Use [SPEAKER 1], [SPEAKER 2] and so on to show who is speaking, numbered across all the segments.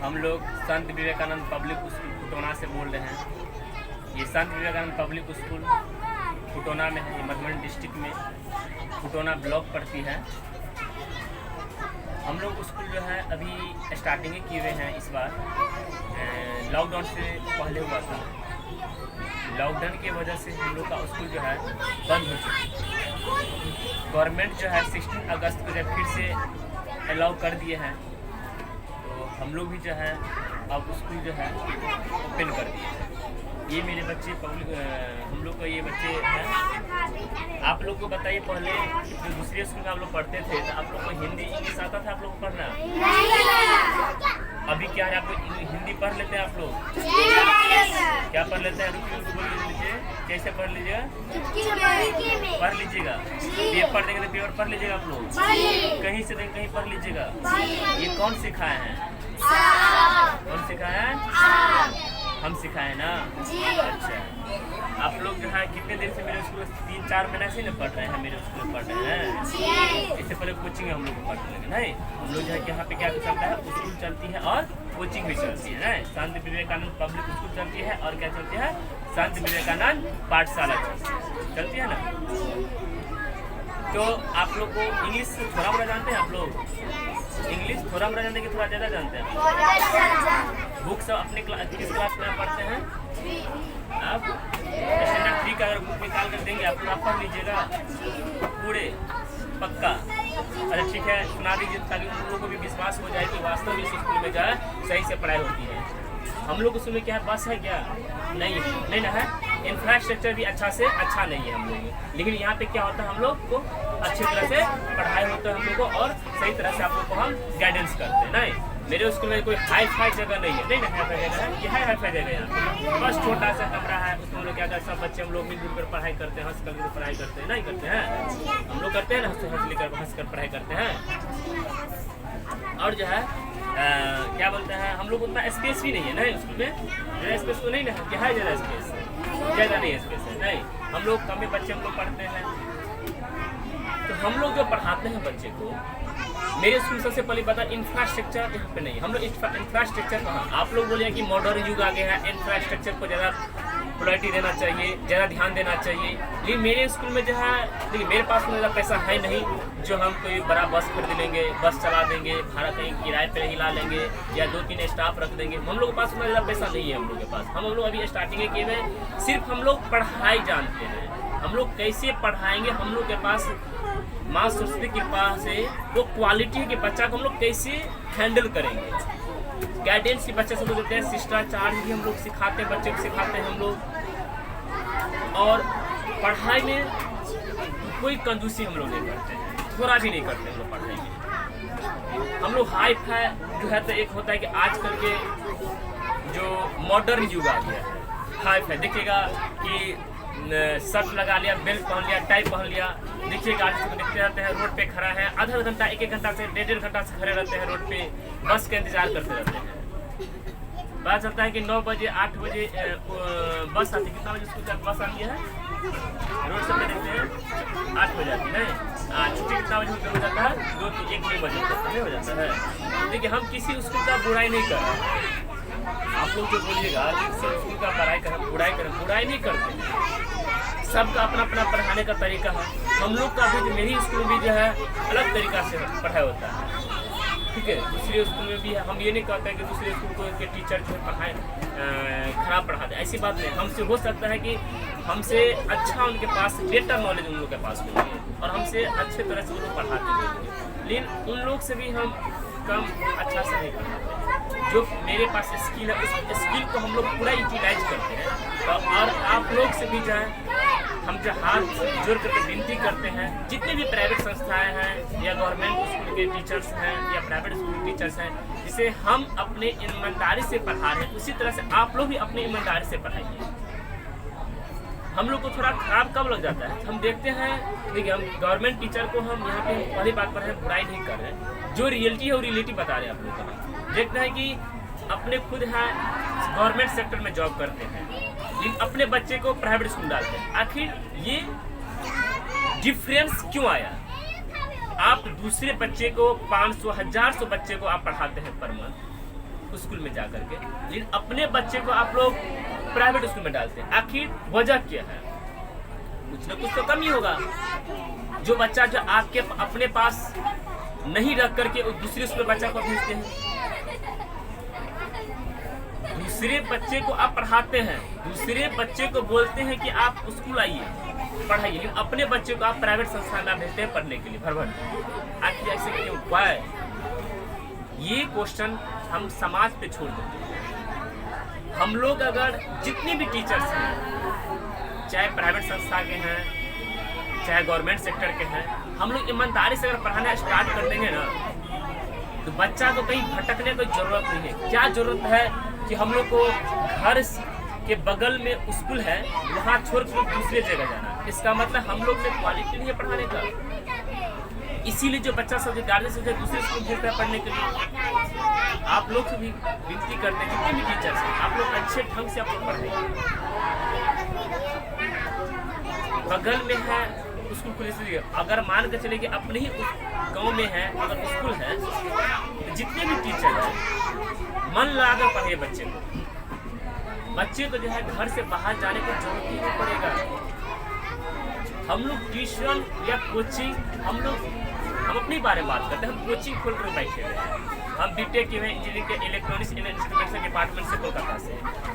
[SPEAKER 1] हम लोग संत Vivekananda public school फुटोना से बोल रहे हैं। ये संत विवेकानंद पब्लिक स्कूल फुटोना में है, ये मधुबनी डिस्ट्रिक्ट में फुटोना ब्लॉक पड़ती है। हम लोग स्कूल जो है अभी स्टार्टिंग किए हुए हैं इस बार, लॉकडाउन से पहले हुआ था। लॉकडाउन की वजह से हम लोग का स्कूल जो है बंद हो चुका है। गवर्नमेंट जो है 16 अगस्त को जब फिर से अलाउ कर दिए हैं, तो हम लोग भी जो है अब स्कूल जो है ओपन कर दिए हैं। ये मेरे बच्चे पब्लिक, हम लोग का ये बच्चे हैं। आप लोग को बताइए, पहले जो दूसरे स्कूल में आप लोग पढ़ते थे तो आप लोग को हिंदी इंग्लिश आता था आप लोग को पढ़ना? अभी क्या है, आप लोग हिंदी पढ़ लेते हैं? आप लोग क्या पढ़ लेते हैं? बोल लीजिए, कैसे पढ़ लीजिएगा? पढ़ लीजिएगा, पेपर देंगे तो पेपर पढ़ लीजिएगा आप लोग, कहीं से देंगे कहीं पढ़ लीजिएगा। ये कौन सिखाए हैं? कौन सिखाया है? हम सिखाए ना। अच्छा, आप लोग जो है कितने दिन से मेरे स्कूल 3-4 महीने से न पढ़ रहे हैं? मेरे स्कूल में पढ़ रहे हैं। इससे पहले कोचिंग हम लोग को पढ़ने लगे नहीं। हम लोग जो है यहाँ पे क्या चलता है, स्कूल चलती है और कोचिंग भी चलती है ना। संत विवेकानंद पब्लिक स्कूल चलती है और क्या चलती है, संत विवेकानंद पाठशाला चलती है ना। तो आप लोग को इंग्लिश थोड़ा मोड़ा जानते हैं? आप लोग इंग्लिश थोड़ा मोड़ा जानते हैं कि थोड़ा ज़्यादा जानते हैं? बुक सब अपने किस क्लास में पढ़ते हैं आप? स्टैंडर्ड 3 का अगर बुक निकाल कर देंगे आप लोग पढ़ लीजिएगा पूरे पक्का? अच्छा ठीक है, सुना दीजिए ताकि उन लोगों को भी विश्वास हो जाए कि वास्तव में इस स्कूल में जो है सही से पढ़ाई होती है। हम लोग स्कूल में क्या है, बस है क्या? नहीं ना है। इंफ्रास्ट्रक्चर भी अच्छा से अच्छा नहीं है हम लोग में, लेकिन यहाँ पे क्या होता है, हम लोग को अच्छी तरह से पढ़ाई होता है हम लोग को, और सही तरह से आप लोग को हम गाइडेंस करते हैं। नहीं, मेरे स्कूल में कोई हाई फाई जगह नहीं है, नहीं ना हाई फाई जगह है, ये है हाई फाई जगह यहाँ, बस छोटा सा कमरा है, उसमें हम लोग क्या करते हैं, सब बच्चे हम लोग मिलजुल कर पढ़ाई करते हैं, हंस कर पढ़ाई करते हैं। नहीं करते हैं? हम लोग करते हैं ना, हंस कर पढ़ाई करते हैं। और जो है क्या बोलते हैं, हम लोग उतना स्पेस भी नहीं है ना स्कूल में, ज़्यादा स्पेस तो नहीं ना है, क्या है ज़्यादा स्पेस? ज़्यादा नहीं स्पेस है। नहीं, हम लोग कम बच्चे हम लोग पढ़ते हैं। तो हम लोग जो पढ़ाते हैं बच्चे को, मेरे स्कूल सबसे पहले बता, इंफ्रास्ट्रक्चर यहाँ पे नहीं। हम लोग इंफ्रास्ट्रक्चर कहाँ, आप लोग बोलिए कि मॉडर्न युग आ गया है, इंफ्रास्ट्रक्चर को ज़्यादा प्रायोरिटी देना चाहिए, ज़्यादा ध्यान देना चाहिए। लेकिन मेरे स्कूल में जो है, देखिए मेरे पास में ज़्यादा पैसा है नहीं जो हम कोई बड़ा बस खरीद लेंगे, बस चला देंगे, भाड़ा कहीं किराए पे हिला लेंगे या 2-3 स्टाफ रख देंगे। हम लोग के पास उतना ज़्यादा पैसा नहीं है हम लोग के पास। हम लोग अभी स्टार्टिंग किए हुए, सिर्फ हम लोग पढ़ाई जानते हैं, हम लोग कैसे पढ़ाएंगे। हम लोग के पास माँ सरस्वती की कृपा से वो क्वालिटी है कि बच्चा को हम लोग कैसे हैंडल करेंगे। गाइडेंस की बच्चे सब देते हैं, शिष्टाचार भी हम लोग सिखाते हैं, बच्चे को सिखाते हैं हम लोग। और पढ़ाई में कोई कंजूसी हम लोग नहीं करते हैं, थोड़ा भी नहीं करते हम लोग पढ़ाई में। हम लोग हाई फाई जो है, तो एक होता है कि आजकल के जो मॉडर्न युग आ गया है, हाई फाई देखिएगा कि शर्ट लगा लिया, बेल्ट पहन लिया, टाई पहन लिया, देखिएगा आर्टिस्ट को देखते रहते हैं, रोड पे खड़ा है, आधा घंटा 1-1 घंटा से 1.5 घंटा से खड़े रहते हैं रोड पे, बस का इंतजार करते रहते हैं। पता चलता है कि 9 बजे 8 बजे बस आती है। कितना बजे स्कूल बस आती है? रोड सब पे देखते हैं 8 बजे आती है। छुट्टी कितना बजे हो जाता है? 2-1 बजे हो जाता है। देखिए हम किसी स्कूल का बुराई नहीं कर रहे। आप लोग जो बोलिएगा स्कूल का बुराई नहीं करते। सबका अपना अपना पढ़ाने का तरीका है। हम लोग का भी, मेरी स्कूल में भी जो है अलग तरीका से पढ़ाई होता है, ठीक है। दूसरे स्कूल में भी है, हम ये नहीं कहते हैं कि दूसरे स्कूल के टीचर जो पढ़ाएं खराब पढ़ाते, ऐसी बात नहीं। हमसे हो सकता है कि हमसे अच्छा उनके पास बेटर नॉलेज उन लोग के पास होगी और हमसे अच्छे तरह से वो लोग पढ़ाते होंगे, लेकिन उन लोग से भी हम कम अच्छा से नहीं पढ़ाते। जो मेरे पास स्किल है, उस स्किल को हम लोग पूरा यूटिलाइज करते हैं। और आप लोग से भी जो है हम जो हाथ जोड़ करके विनती करते हैं, जितने भी प्राइवेट संस्थाएं हैं या गवर्नमेंट स्कूल के टीचर्स हैं या प्राइवेट स्कूल के टीचर्स हैं, जिसे हम अपने ईमानदारी से पढ़ा रहे हैं, उसी तरह से आप लोग भी अपनी ईमानदारी से पढ़ाइए। हम लोग को थोड़ा खराब कब लग जाता है, हम देखते हैं, देखिए हम गवर्नमेंट टीचर को हम यहाँ पे पहली बात पर है बुराई नहीं कर रहे हैं, जो रियलिटी है वो रियलिटी बता रहे हैं। आप लोग का देखते हैं कि अपने खुद है गवर्नमेंट सेक्टर में जॉब करते हैं, लेकिन अपने बच्चे को प्राइवेट स्कूल डालते हैं। आखिर ये डिफरेंस क्यों आया? आप दूसरे बच्चे को 500-1000 बच्चे को आप पढ़ाते हैं पर मंथ, स्कूल में जा करके, लेकिन अपने बच्चे को आप लोग प्राइवेट स्कूल में डालते हैं। आखिर वजह क्या है? कुछ ना कुछ तो कमी होगा। जो बच्चा जो आपके अपने पास नहीं रख करके दूसरे स्कूल बच्चा को भेजते हैं, दूसरे बच्चे को आप पढ़ाते हैं, दूसरे बच्चे को बोलते हैं कि आप स्कूल आइए पढ़ाइए, लेकिन अपने बच्चे को आप प्राइवेट संस्थान में भेजते हैं पढ़ने के लिए भर भर। आखिर ऐसे क्यों? वाई? ये क्वेश्चन हम समाज पे छोड़ देते हैं। हम लोग अगर जितने भी टीचर्स हैं, चाहे प्राइवेट संस्था के हैं चाहे गवर्नमेंट सेक्टर के हैं, हम लोग ईमानदारी से अगर पढ़ाना स्टार्ट कर देंगे ना, तो बच्चा को कहीं भटकने की जरूरत नहीं है। क्या जरूरत है कि हम लोग को घर के बगल में स्कूल है वहाँ छोड़ कर दूसरे जगह जाना? इसका मतलब हम लोग में क्वालिटी नहीं है पढ़ाने का। इसीलिए जो बच्चा सब गार्जियन से दूसरे स्कूल भेजता है पढ़ने के लिए। आप लोग से भी विनती करते हैं, जितने भी टीचर्स हैं, आप लोग अच्छे ढंग से आप लोग पढ़ाइए। बगल में है स्कूल खुले से, अगर मान कर चले कि अपने ही गांव में है अगर स्कूल है, तो जितने भी टीचर हैं मन लगाकर पढ़े बच्चे को। बच्चे को जो है घर से बाहर जाने की जरूरत ही नहीं पड़ेगा। हम लोग ट्यूशन या कोचिंग, हम अपने बारे में बात करते हैं। हम कोचिंग खोल कर बैठे हुए हैं। हम बीटेक के हैं इंजीनियरिंग के इलेक्ट्रॉनिक्स एंड इंस्ट्रूमेंटेशन डिपार्टमेंट से कोलकाता से।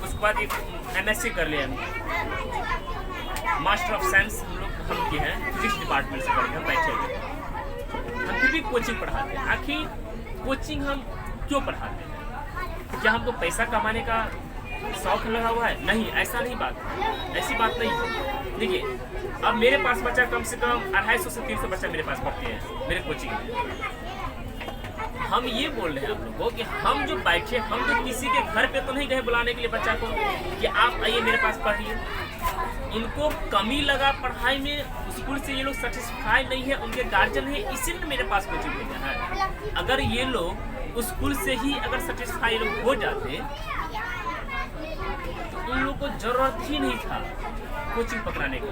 [SPEAKER 1] उसके बाद एक एमएससी कर लिया, मास्टर ऑफ साइंस हम किए हैं फिजिक्स डिपार्टमेंट से करके हम बैठे हुए। हम फिर भी कोचिंग पढ़ाते हैं। आखिर कोचिंग हम क्यों पढ़ाते हैं? क्या हमको पैसा कमाने का शौक लगा हुआ है? नहीं, ऐसा नहीं बात है, ऐसी बात नहीं है। देखिए, अब मेरे पास बच्चा कम से कम 250 से 300 बच्चा मेरे पास पढ़ते हैं मेरे कोचिंग में। हम ये बोल रहे हैं आप लोगों को कि हम जो बैठे, हम तो किसी के घर पे तो नहीं गए बुलाने के लिए बच्चा को कि आप आइए मेरे पास पढ़िए। इनको कमी लगा पढ़ाई में, स्कूल से ये लोग सेटिस्फाई नहीं है, उनके गार्जियन है, इसीलिए मेरे पास कोचिंग भेजा है। अगर ये लोग स्कूल से ही अगर सेटिस्फाई लोग हो जाते तो उन लोग को जरूरत ही नहीं था कोचिंग पकड़ाने का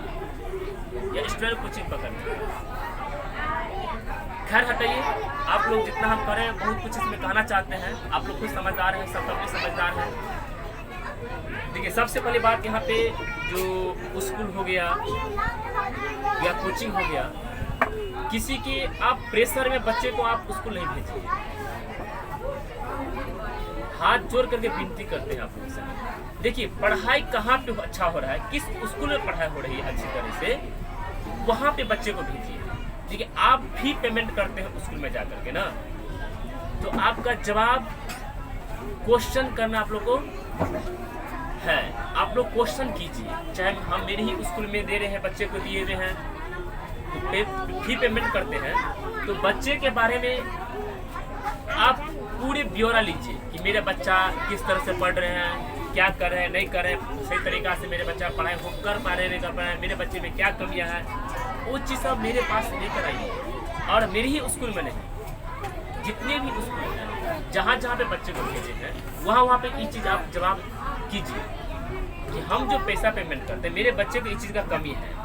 [SPEAKER 1] या स्टूडेंट कोचिंग पकड़ने का। खैर हटाइए, आप लोग जितना हम करें बहुत कुछ इसमें कहना चाहते हैं। आप लोग खुद समझदार हैं, सब भी समझदार हैं। देखिए, सबसे पहली बात यहाँ पे जो स्कूल हो गया या कोचिंग हो गया, किसी के आप प्रेशर में बच्चे को आप स्कूल नहीं भेजिए। हाथ जोड़ करके विनती करते हैं आप लोग से। देखिए, पढ़ाई कहाँ पे अच्छा हो रहा है, किस स्कूल में पढ़ाई हो रही है अच्छी तरह से, वहाँ पे बच्चे को भेजिए। देखिए, आप भी पेमेंट करते हैं स्कूल में जाकर के ना, तो आपका जवाब क्वेश्चन करना आप लोग को है। आप लोग क्वेश्चन कीजिए, चाहे हम मेरे ही स्कूल में दे रहे हैं, बच्चे को दिए हुए हैं, तो फी पेमेंट करते हैं, तो बच्चे के बारे में आप पूरे ब्यौरा लीजिए कि मेरा बच्चा किस तरह से पढ़ रहे हैं, क्या कर रहे हैं, नहीं कर रहे हैं, सही तरीका से मेरे बच्चा पढ़ाई हो कर पा रहे नहीं कर पा रहे हैं, मेरे बच्चे में क्या कमियां हैं, वो चीज़ सब मेरे पास लेकर आइए। और मेरे ही स्कूल में नहीं, जितने भी स्कूल हैं जहाँ जहाँ पे बच्चे को भेजे हैं, वहाँ पे ये चीज़ आप जवाब कीजिए कि हम जो पैसा पेमेंट करते हैं, मेरे बच्चे को इस चीज़ का कमी है।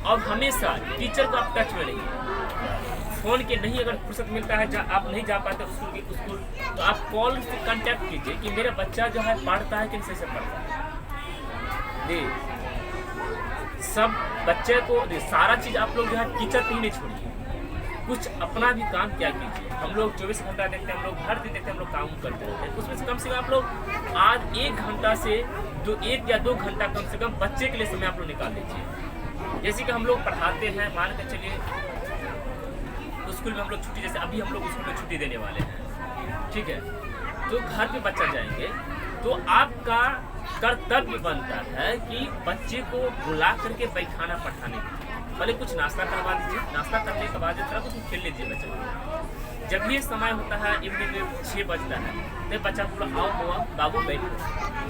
[SPEAKER 1] और हमेशा टीचर को आप टच में रहिए। फ़ोन के नहीं अगर फुर्सत मिलता है, जहाँ आप नहीं जा पाते स्कूल, तो आप कॉल से कांटेक्ट कीजिए कि मेरा बच्चा जो है पढ़ता है कि नहीं से पढ़ता है। सब बच्चे को सारा चीज़ आप लोग जो है टीचर पे ही नहीं छोड़िए, कुछ अपना भी काम क्या कीजिए। हम लोग 24 घंटा देखते हैं, हम लोग हर दिन देखते हैं, हम लोग काम करते रहते हैं। उसमें से कम आप लोग आज 1 घंटा से 1 या 2 घंटा कम से कम बच्चे के लिए समय आप लोग निकाल लीजिए। जैसे कि हम लोग पढ़ाते हैं, मान कर चलिए स्कूल में हम लोग छुट्टी, जैसे अभी हम लोग स्कूल में छुट्टी देने वाले हैं, ठीक है, तो घर पे बच्चा जाएंगे, तो आपका कर्तव्य बनता है कि बच्चे को बुला करके बैठाना पढ़ाने के लिए। पहले कुछ नाश्ता करवा दीजिए, नाश्ता करने के बाद थोड़ा कुछ खेल लीजिए बच्चे को। जब ये समय होता है इवनिंग में 6 बजता है, तो बच्चा पूरा आओ हुआ बाबू बैठो,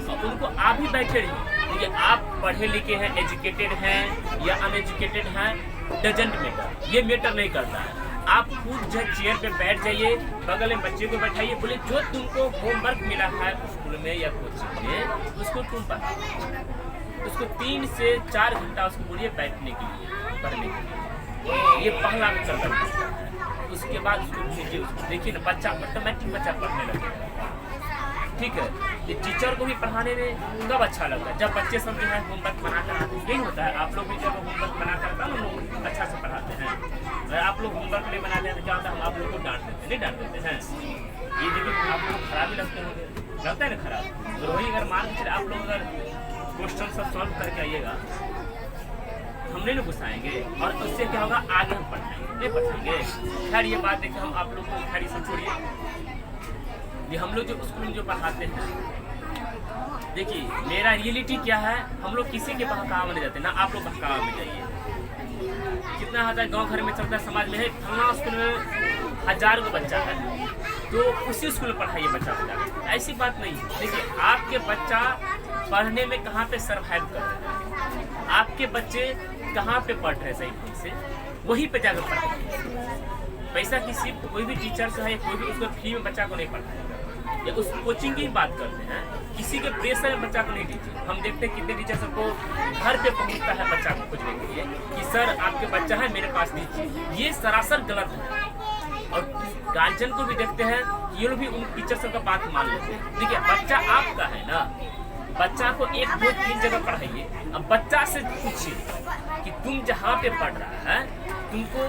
[SPEAKER 1] और उनको आप ही बैठे रहिए। देखिए, आप पढ़े लिखे हैं, एजुकेटेड हैं या अनएजुकेटेड हैं, डजेंट मैटर, ये मैटर नहीं करता है। आप खुद जो चेयर पे बैठ जाइए, बगल में बच्चे को बैठाइए, बोले जो तुमको होमवर्क मिला है स्कूल में या कोचिंग में, उसको तुम पढ़ो। उसको 3 से 4 घंटा उसको बोलिए बैठने के लिए, पढ़ने के लिए। ये पहला कर्तव्य है। उसके बाद उसको भेजिए। देखिए ना, बच्चा ऑटोमेटिक बच्चा पढ़ने लगेगा। ठीक है। ये टीचर को भी पढ़ाने में कब अच्छा लगता है, जब बच्चे सब जो है होमवर्क बना कर आते हैं। यही होता है, आप लोग भी जब होमवर्क बना कर आता है ना लोग अच्छा से पढ़ाते हैं। अगर आप लोग होमवर्क नहीं बनाते हैं तो क्या होता है, हम आप लोग को डांट देते हैं, नहीं डांट देते हैं। ये जो आप लोग खराब ही लगते होंगे, लगता है ना खराब। और वही अगर मान के चले आप लोग अगर क्वेश्चन सब सॉल्व करके आइएगा, हम नहीं गुस्साएंगे और उससे क्या होगा, आगे हम पढ़ाएंगे, नहीं पढ़ाएंगे। खैर ये बात देखिए, हम आप लोग को खैर से छोड़िए। ये हम लोग जो स्कूल में जो पढ़ाते हैं, देखिए मेरा रियलिटी क्या है, हम लोग किसी के बहकावा में नहीं जाते ना, आप लोग बहकावा में जाइए। कितना होता है गांव घर में चलता है, समाज में है, फलना स्कूल में 1000 को बच्चा है तो उसी स्कूल में पढ़ाइए बच्चा को जाकर। ऐसी बात नहीं है। देखिए आपके बच्चा पढ़ने में कहाँ पे सर्वाइव कर रहे हैं, आपके बच्चे कहाँ पे पढ़ रहे सही ढंग से, वहीं पे जाकर पढ़ाइए। पैसा किसी कोई भी टीचर से है, कोई भी उसको फ्री में बच्चा को नहीं पढ़ाएगा, या उस कोचिंग की बात करते हैं, किसी के प्रेशर में बच्चा को नहीं दीजिए। हम देखते हैं कितने टीचर सबको घर पे पहुंचता है बच्चा को खोजने के लिए कि सर आपके बच्चा है मेरे पास दीजिए। ये सरासर गलत है। और गार्जियन को भी देखते हैं कि ये लोग भी उन टीचर सब का बात मान लेते हैं। देखिए बच्चा आपका है ना, बच्चा को 1 2 3 जगह पढ़ाइए। अब बच्चा से पूछिए कि तुम जहाँ पे पढ़ रहा है, तुमको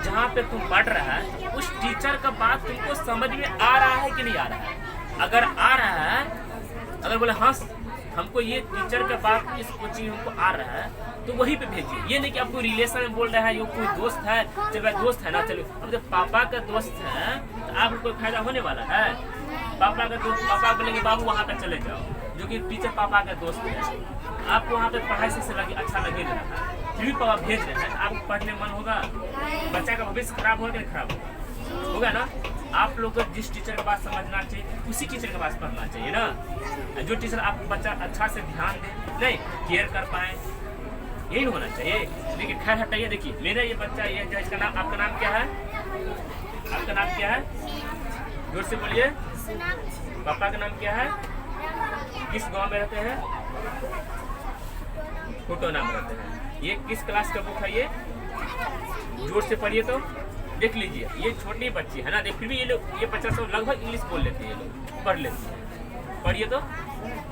[SPEAKER 1] जहाँ पे तुम पढ़ रहा है उस टीचर का बात तुमको समझ में आ रहा है कि नहीं आ रहा है। अगर आ रहा है, अगर बोले हाँ हमको ये टीचर का बात इस कोचिंग हमको आ रहा है, तो वहीं पे भेजिए। ये नहीं कि आपको रिलेशन में बोल रहा है, ये कोई दोस्त है, चलो भाई दोस्त है ना, चलो। अब जब पापा का दोस्त है तो आपको कोई फायदा होने वाला है। पापा का दोस्त, पापा बोलेंगे बाबू वहाँ पे चले जाओ, जो कि टीचर पापा का दोस्त है, आपको वहाँ पे पढ़ाई से लगे अच्छा लगे रहा है, फिर भी पापा भेज रहे हैं, आपको पढ़ने मन होगा, बच्चा का भविष्य खराब होगा कि नहीं खराब होगा ना। आप लोग को जिस टीचर के पास समझना चाहिए उसी टीचर के पास पढ़ना चाहिए ना। जो टीचर आपको बच्चा अच्छा से ध्यान दे, नहीं केयर कर पाए, यही होना चाहिए। देखिए खैर हटाइए। देखिए मेरा ये बच्चा, ये इसका नाम, आपका नाम क्या है, आपका नाम क्या है, जोर से बोलिए। पापा का नाम क्या है, किस गांव में रहते हैं, फोटो नाम रहते हैं। ये किस क्लास का बुक है, ये जोर से पढ़िए तो देख लीजिए। ये छोटी बच्ची है ना, देख फिर भी ये लोग, ये बच्चा सब लगभग इंग्लिश बोल लेते हैं, ये लोग पढ़ लेते हैं। पढ़िए तो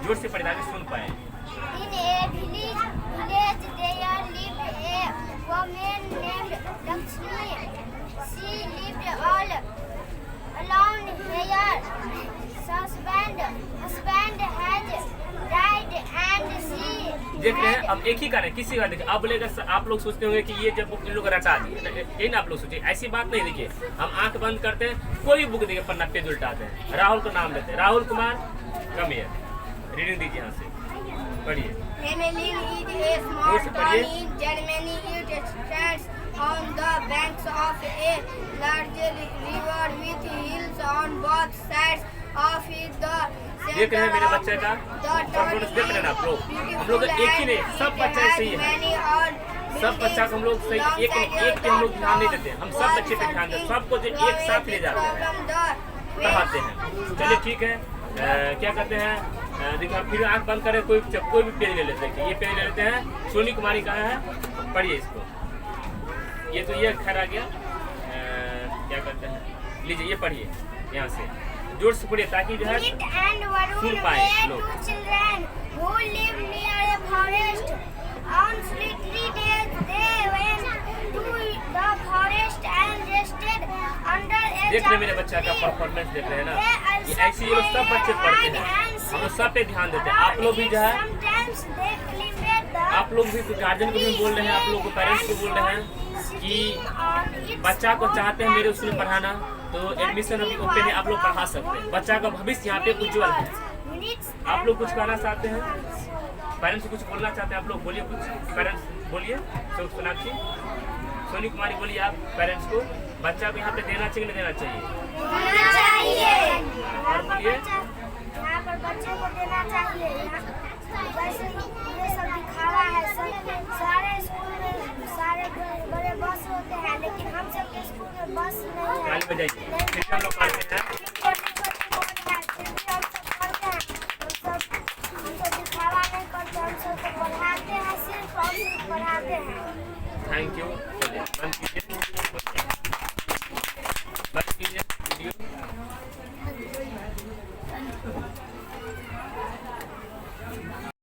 [SPEAKER 1] जोर से पढ़िए ताकि सुन पाए।
[SPEAKER 2] In a village there lived a woman named Lakshmi. She lived all alone. Her husband had died and she
[SPEAKER 1] देख रहे हैं। अब एक ही कारण किसी का देखिए, आप बोलेगा आप लोग सोचते होंगे कि ये जब बुक इन लोग रटा दिए, यही ना आप लोग सोचिए, ऐसी बात नहीं। देखिए हम आंख बंद करते हैं, कोई भी बुक देखिए पन्ना पेज उल्टाते हैं, राहुल का नाम लेते हैं, Rahul Kumar come here, reading दीजिए यहाँ से, पढ़िए।
[SPEAKER 2] Hamelin is a small town in Germany. It stands on the banks of a large river with hills on both sides of it.
[SPEAKER 1] देख रहे हैं मेरे बच्चे का परफॉर्मेंस, देख रहे हैं आप लोग। हम लोग एक ही नहीं, सब बच्चा ऐसे ही है, सब बच्चा को हम लोग सही एक पे हम लोग ध्यान नहीं देते, हम सब बच्चे पे ध्यान देते, सबको जो एक साथ ले जाते हैं, पढ़ाते हैं। चलिए ठीक है, क्या करते हैं, देखिए फिर आंख बंद करें, कोई भी पेज ले लेते हैं। ये पेज ले लेते हैं, सोनी कुमारी कहाँ है, पढ़िए इसको। ये तो ये खैर आ गया, क्या करते हैं, लीजिए ये पढ़िए यहाँ से, जोर से पढ़िए ताकि जो है सुन पाए लोग।
[SPEAKER 2] On sleepy days they went to the forest and rested under a
[SPEAKER 1] देख रहे मेरे बच्चा का परफॉर्मेंस, देख रहे हैं ना, कि ऐसे ये लोग सब बच्चे पढ़ते हैं, हम लोग सब पे ध्यान देते हैं। आप लोग भी जो है, आप लोग भी गार्जियन को भी बोल रहे हैं, आप लोग को पेरेंट्स को बोल रहे हैं कि बच्चा को चाहते हैं मेरे स्कूल में पढ़ाना, तो एडमिशन अभी ओपन है, आप लोग पढ़ा सकते हैं। बच्चा का भविष्य यहाँ पे उज्जवल है। आप लोग कुछ कहना चाहते हैं, पेरेंट्स को कुछ बोलना चाहते हैं, आप लोग बोलिए कुछ, पेरेंट्स बोलिए। सोनाक्षी, सोनी कुमारी बोलिए आप पेरेंट्स को, बच्चा को यहाँ पे देना चाहिए नहीं देना चाहिए, और बोलिए
[SPEAKER 2] यहाँ पर बच्चे को देना चाहिए। वैसे ये सब दिखावा है, सारे स्कूल में सारे बड़े बस होते हैं, लेकिन हम सबके स्कूल में बस नहीं है।
[SPEAKER 1] फिर हम लोग पढ़ते हैं, थैंक यू। बंद कीजिए, बंद कीजिए वीडियो।
[SPEAKER 2] है